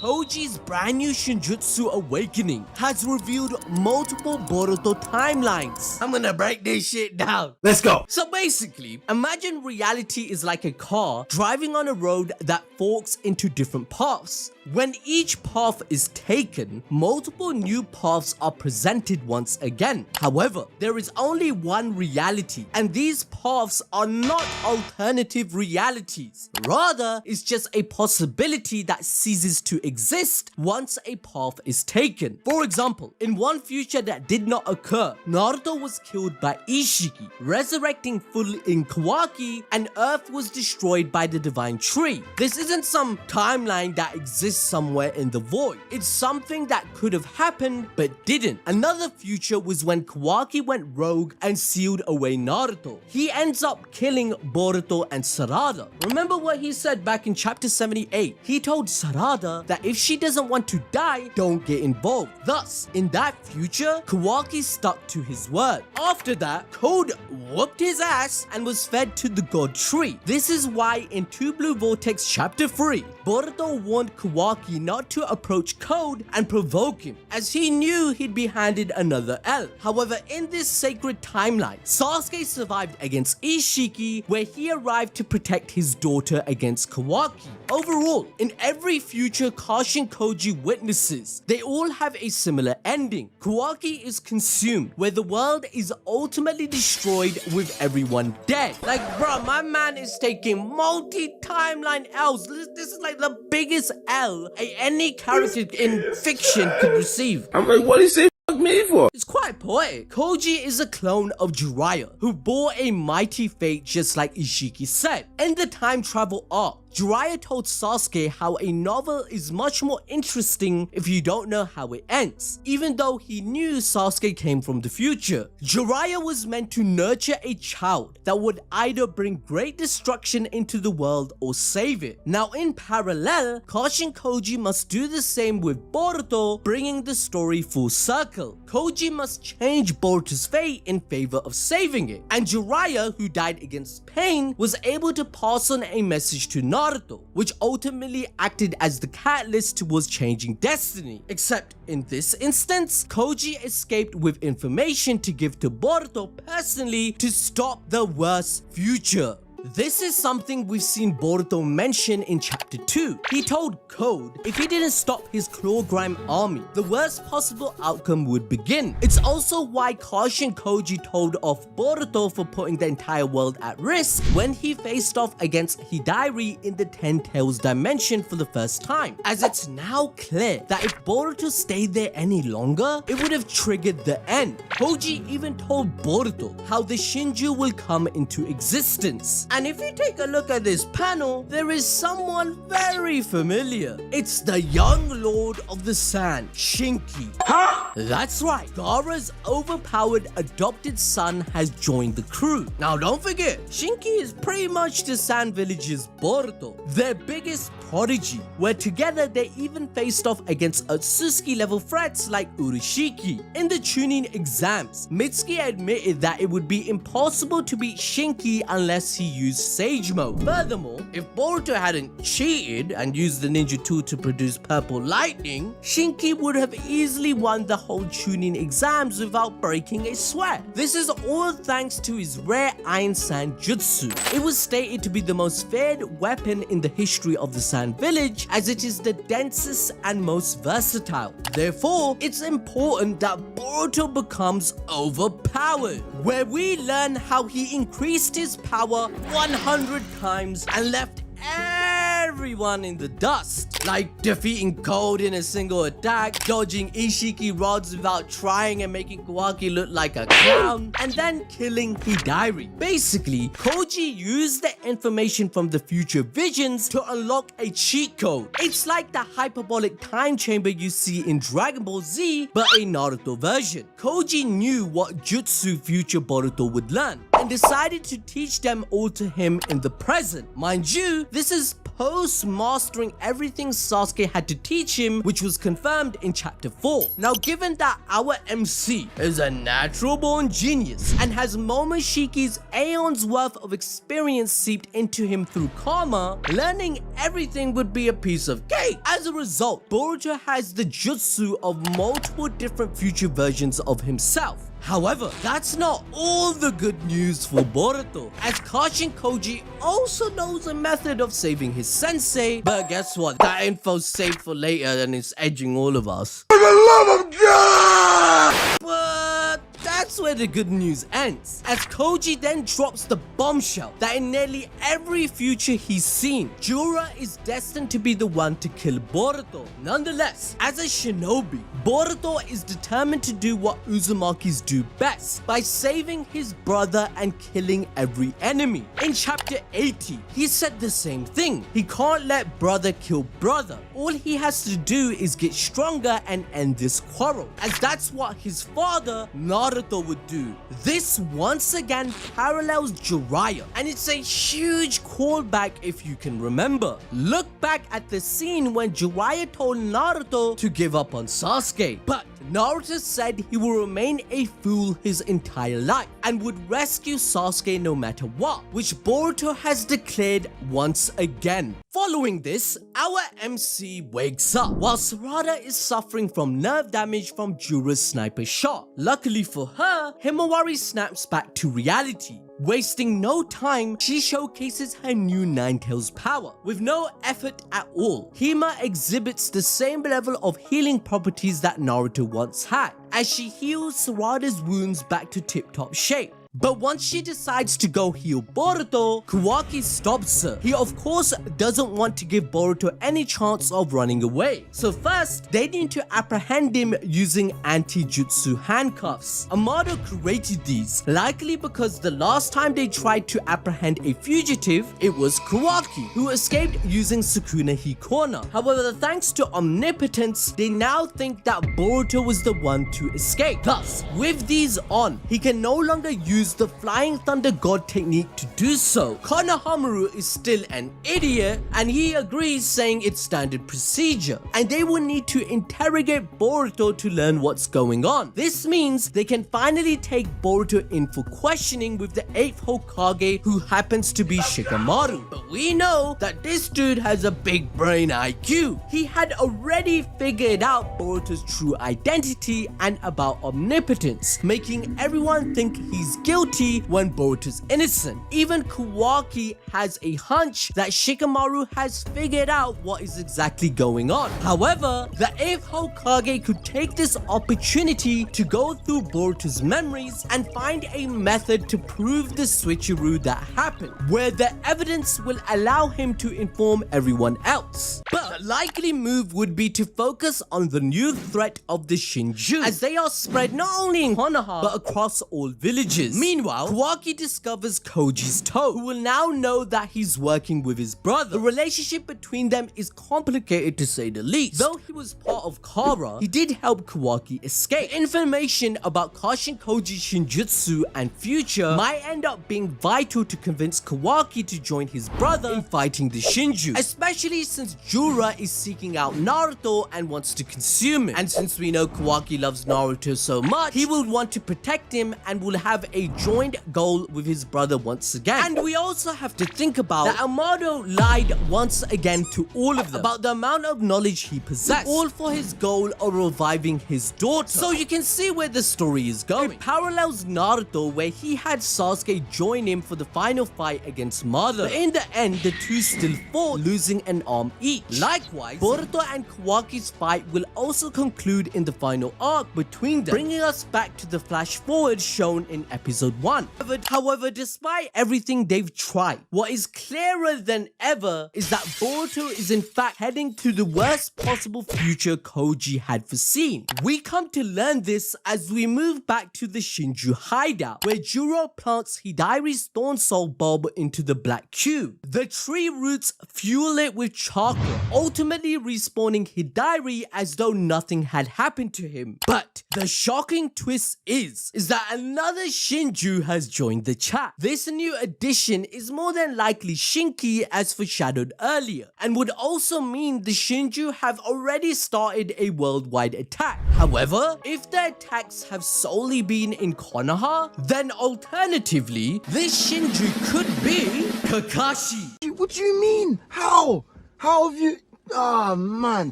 Koji's brand new Shinjutsu Awakening has revealed multiple Boruto timelines. I'm gonna break this shit down. Let's go. So basically, imagine reality is like a car driving on a road that forks into different paths. When each path is taken, multiple new paths are presented once again. However, there is only one reality, and these paths are not alternative realities. Rather, it's just a possibility that ceases to exist once a path is taken. For example, in one future that did not occur, Naruto was killed by Ishiki, resurrecting fully in Kawaki, and Earth was destroyed by the divine tree. This isn't some timeline that exists somewhere in the void. It's something that could have happened but didn't. Another future was when Kawaki went rogue and sealed away Naruto. He ends up killing Boruto and Sarada. Remember what he said back in chapter 78? He told Sarada that if she doesn't want to die, don't get involved. Thus, in that future, Kawaki stuck to his word. After that, Code whooped his ass and was fed to the god tree. This is why in 2 Blue Vortex chapter 3, Boruto warned Kawaki not to approach Code and provoke him, as he knew he'd be handed another L. However, in this sacred timeline, Sasuke survived against Ishiki, where he arrived to protect his daughter against Kawaki. Overall, in every future Kashin Koji witnesses, they all have a similar ending. Kawaki is consumed, where the world is ultimately destroyed with everyone dead. Like, bro, my man is taking multi-timeline L's. This is like the biggest L any character in fiction could receive. I'm like, what is it? Me for? It's quite poetic. Koji is a clone of Jiraiya, who bore a mighty fate just like Ishiki said. In the time travel arc, Jiraiya told Sasuke how a novel is much more interesting if you don't know how it ends, even though he knew Sasuke came from the future. Jiraiya was meant to nurture a child that would either bring great destruction into the world or save it. Now in parallel, Kashin Koji must do the same with Boruto, bringing the story full circle. Koji must change Boruto's fate in favor of saving it, and Jiraiya, who died against pain, was able to pass on a message to Naruto, which ultimately acted as the catalyst towards changing destiny. Except in this instance, Koji escaped with information to give to Boruto personally to stop the worst future. This is something we've seen Boruto mention in chapter 2. He told Code if he didn't stop his Claw Grime army, the worst possible outcome would begin. It's also why Kashin Koji told off Boruto for putting the entire world at risk when he faced off against Hidari in the Ten Tails dimension for the first time, as it's now clear that if Boruto stayed there any longer, it would have triggered the end. Koji even told Boruto how the Shinju will come into existence. And if you take a look at this panel, there is someone very familiar. It's the young lord of the sand, Shinki. Huh? That's right, Gaara's overpowered adopted son has joined the crew. Now don't forget, Shinki is pretty much the Sand Village's Boruto, their biggest prodigy, where together they even faced off against Atsuki level threats like Urashiki. In the Chunin exams, Mitsuki admitted that it would be impossible to beat Shinki unless he used Sage Mode. Furthermore, if Boruto hadn't cheated and used the ninja tool to produce purple lightning, Shinki would have easily won the whole Chunin exams without breaking a sweat. This is all thanks to his rare Iron Sand Jutsu. It was stated to be the most feared weapon in the history of the Sand Village, as it is the densest and most versatile. Therefore, it's important that Boruto becomes overpowered, where we learn how he increased his power 100 times and left everyone in the dust, like defeating Code in a single attack, dodging Ishiki rods without trying and making Kawaki look like a clown, and then killing Hidari. Basically, Koji used the information from the future visions to unlock a cheat code. It's like the hyperbolic time chamber you see in Dragon Ball Z, but a Naruto version. Koji knew what jutsu future Boruto would learn. and decided to teach them all to him in the present. Mind you, this is post-mastering everything Sasuke had to teach him, which was confirmed in chapter 4. Now, given that our MC is a natural-born genius and has Momoshiki's aeons worth of experience seeped into him through karma, learning everything would be a piece of cake. As a result, Boruto has the jutsu of multiple different future versions of himself. However, that's not all the good news for Boruto, as Kashin Koji also knows a method of saving his sensei, but guess what? That info's saved for later and it's edging all of us. For the love of God! But that's where the good news ends, as Koji then drops the bombshell that in nearly every future he's seen, Jura is destined to be the one to kill Boruto. Nonetheless, as a shinobi, Boruto is determined to do what Uzumaki's do best, by saving his brother and killing every enemy. In chapter 80, he said the same thing. He can't let brother kill brother. All he has to do is get stronger and end this quarrel, as that's what his father, Naruto, would do. This once again parallels Jiraiya, and it's a huge callback if you can remember. Look back at the scene when Jiraiya told Naruto to give up on Sasuke, but Naruto said he will remain a fool his entire life and would rescue Sasuke no matter what, which Boruto has declared once again. Following this, our MC wakes up while Sarada is suffering from nerve damage from Jura's sniper shot. Luckily for her, Himawari snaps back to reality. Wasting no time, she showcases her new Ninetales power. With no effort at all, Hima exhibits the same level of healing properties that Naruto once had, as she heals Sarada's wounds back to tip-top shape. But once she decides to go heal Boruto, Kawaki stops her. He of course doesn't want to give Boruto any chance of running away. So first, they need to apprehend him using anti-jutsu handcuffs. Amado created these, likely because the last time they tried to apprehend a fugitive, it was Kawaki, who escaped using Sukuna Hikona. However, thanks to omnipotence, they now think that Boruto was the one to escape. Thus, with these on, he can no longer use the Flying Thunder God technique to do so. Konohamaru is still an idiot and he agrees, saying it's standard procedure, and they will need to interrogate Boruto to learn what's going on. This means they can finally take Boruto in for questioning with the 8th Hokage, who happens to be Shikamaru. But we know that this dude has a big brain IQ. He had already figured out Boruto's true identity and about omnipotence, making everyone think he's guilty when Boruto's innocent. Even Kawaki has a hunch that Shikamaru has figured out what is exactly going on. However, the 8th Hokage could take this opportunity to go through Boruto's memories and find a method to prove the switcheroo that happened, where the evidence will allow him to inform everyone else. But the likely move would be to focus on the new threat of the Shinjutsu, as they are spread not only in Konoha but across all villages. Meanwhile, Kawaki discovers Koji's toe, who will now know that he's working with his brother. The relationship between them is complicated to say the least. Though he was part of Kara, he did help Kawaki escape. Information about Kashin Koji's Shinjutsu and future might end up being vital to convince Kawaki to join his brother in fighting the Shinju, especially since Jura is seeking out Naruto and wants to consume him. And since we know Kawaki loves Naruto so much, he will want to protect him and will have a joint goal with his brother once again. And we also have to think about that Amado lied once again to all of them about the amount of knowledge he possessed, all for his goal of reviving his daughter. So you can see where the story is going. It parallels Naruto, where he had Sasuke join him for the final fight against Madara, but in the end the two still fought, losing an arm each. Likewise, Boruto and Kawaki's fight will also conclude in the final arc between them, bringing us back to the flash forward shown in episode 1. However, despite everything they've tried, what is clearer than ever is that Boruto is in fact heading to the worst possible future Koji had foreseen. We come to learn this as we move back to the Shinju hideout, where Juro plants Hidari's Thorn Soul bulb into the black cube. The tree roots fuel it with chakra, ultimately respawning Hidari as though nothing had happened to him. But the shocking twist is that another Shinju Shinju has joined the chat. This new addition is more than likely Shinki as foreshadowed earlier, and would also mean the Shinju have already started a worldwide attack. However, if the attacks have solely been in Konoha, then alternatively, this Shinju could be Kakashi. What do you mean? How? How have you... Oh, man.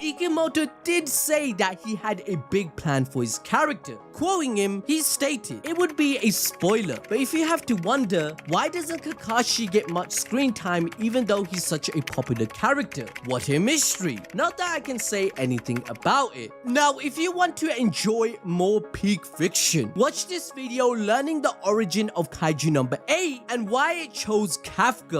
Ikemoto did say that he had a big plan for his character. Quoting him, he stated, "It would be a spoiler, but if you have to wonder, why doesn't Kakashi get much screen time even though he's such a popular character? What a mystery." Not that I can say anything about it. Now, if you want to enjoy more peak fiction, watch this video learning the origin of Kaiju number 8 and why it chose Kafka.